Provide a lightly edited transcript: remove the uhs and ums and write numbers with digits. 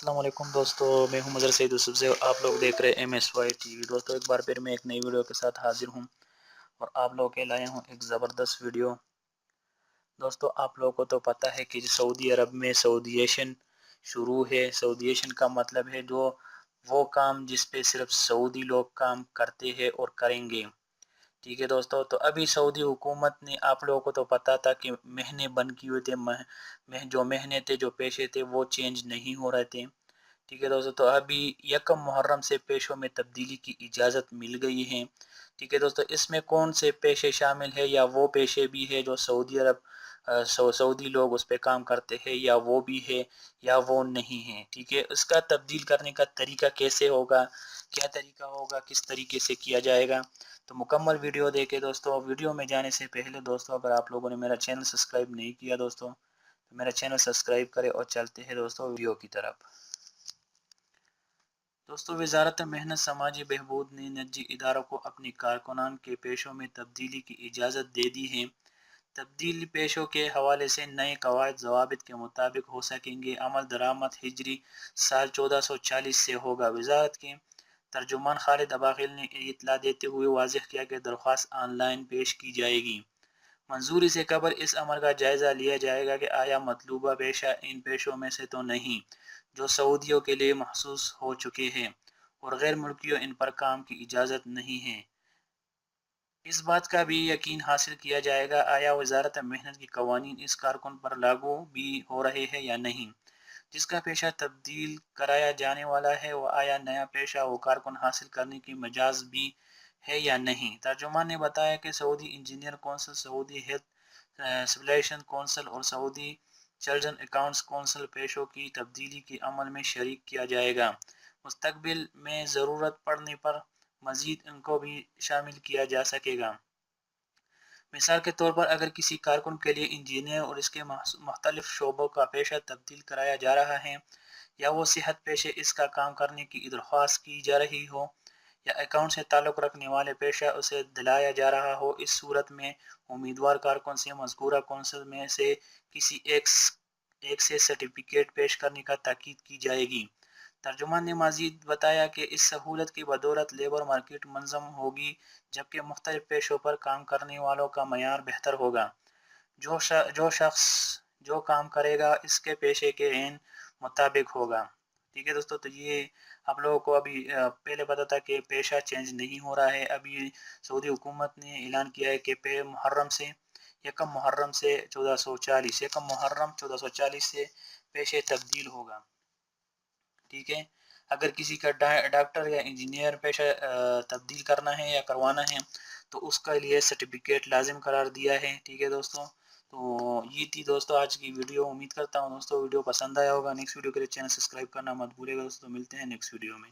अस्सलाम वालेकुम दोस्तों, मैं हूं मज़हर सईद यूसुफ से। आप लोग देख रहे हैं MSY TV। दोस्तों, एक बार फिर मैं एक नई वीडियो के साथ हाजिर हूं और आप लोगों के लाया हूं एक ज़बरदस्त वीडियो। दोस्तों, आप लोगों को तो पता है कि सऊदी अरब में सऊदीएशन शुरू है। सऊदीएशन का मतलब है जो वो काम जिस पे सिर्फ सऊदी लोग काम करते हैं और करेंगे। ठीक है दोस्तों, तो अभी सऊदी हुकूमत ने, आप लोगों को तो पता था कि महीने बंद किए हुए थे। जो महीने थे, जो पेशे थे, वो चेंज नहीं हो रहे थे। ठीक है दोस्तों, तो अभी यकम मुहर्रम से पेशों में तब्दीली की इजाज़त मिल गई है। ठीक है दोस्तों, इसमें कौन से पेशे शामिल है, या वो पेशे भी है जो सऊदी अरब सऊदी लोग उस पर काम करते हैं, या वो भी है या वो नहीं है। ठीक है, इसका तब्दील करने का तरीका कैसे होगा, क्या तरीका होगा, किस तरीके से किया जाएगा, तो मुकम्मल वीडियो देखे दोस्तों। वीडियो में जाने से पहले दोस्तों, अगर आप लोगों ने मेरा चैनल सब्सक्राइब नहीं किया दोस्तों, तो मेरा चैनल सब्सक्राइब करें और चलते हैं दोस्तों वीडियो की तरफ। दोस्तों, वजारत मेहनत समाजी बहबूद ने निजी इदारों को अपनी कारकुनान के पेशों में तब्दीली की इजाज़त दे दी है। तब्दीली पेशों के हवाले से नए कवायद ज़वाबित के मुताबिक हो सकेंगे। अमल दरामद हिजरी साल 1440 से होगा। वजारत के तर्जुमान खालिद अबाखिल ने इत्तला देते हुए वाज़ेह किया कि दरख्वास्त ऑनलाइन पेश की जाएगी। मंजूरी से कबल इस अमल का जायज़ा लिया जाएगा कि आया मतलूबा पेशा इन पेशों में से तो नहीं जो सऊदियों के लिए महसूस हो चुके हैं, और गैर मुल्कियों इन पर काम की इजाज़त नहीं है। इस बात का भी यकीन हासिल किया जाएगा आया वजारत मेहनत के कवानीन इस कारकुन पर लागू भी हो रहे हैं या नहीं। जिसका पेशा तब्दील कराया जाने वाला है, वह आया नया पेशा वो कारकुन हासिल करने की मजाज भी है या नहीं। तर्जुमान ने बताया कि Saudi engineer council, Saudi health civilization council और सऊदी चिल्ड्रन अकाउंट्स कौंसिल पेशों की तब्दीली के अमल में शरीक किया जाएगा। मुस्तकबिल में ज़रूरत पड़ने पर मज़ीद इनको भी शामिल किया जा सकेगा। मिसाल के तौर पर, अगर किसी कारकुन के लिए इंजीनियर और इसके मुख्तलिफ शोबों का पेशा तब्दील कराया जा रहा है, या वो सेहत पेशे इसका काम करने की दरख्वास्त की जा रही हो, या अकाउंट से ताल्लुक़ रखने वाले पेशा उसे दिलाया जा रहा हो, इस सूरत में उम्मीदवार कारकुन से मज़कूरा कौंसिल में से किसी एक से सर्टिफिकेट पेश करने का ताकीद की जाएगी। तर्जुमान ने मज़ीद बताया कि इस सहूलत की बदौलत लेबर मार्केट मंज़म होगी, जबकि मुख्तलिफ पेशों पर काम करने वालों का मयार बेहतर होगा। जो शख्स जो काम करेगा इसके पेशे के एन मुताबिक होगा। ठीक है दोस्तों, तो ये आप लोगों को अभी पहले पता था कि पेशा चेंज नहीं हो रहा है। अभी सऊदी हुकूमत ने ऐलान किया है कि पे मुहर्रम से यकम मुहर्रम से 1440 यकम मुहर्रम 1440 से पेशे तब्दील होगा। ठीक है, अगर किसी का डॉक्टर या इंजीनियर पेशा तब्दील करना है या करवाना है, तो उसका लिए सर्टिफिकेट लाजिम करार दिया है। ठीक है दोस्तों, तो ये थी दोस्तों आज की वीडियो। उम्मीद करता हूँ दोस्तों वीडियो पसंद आया होगा। नेक्स्ट वीडियो के लिए चैनल सब्सक्राइब करना मत भूलिएगा दोस्तों। मिलते हैं नेक्स्ट वीडियो में।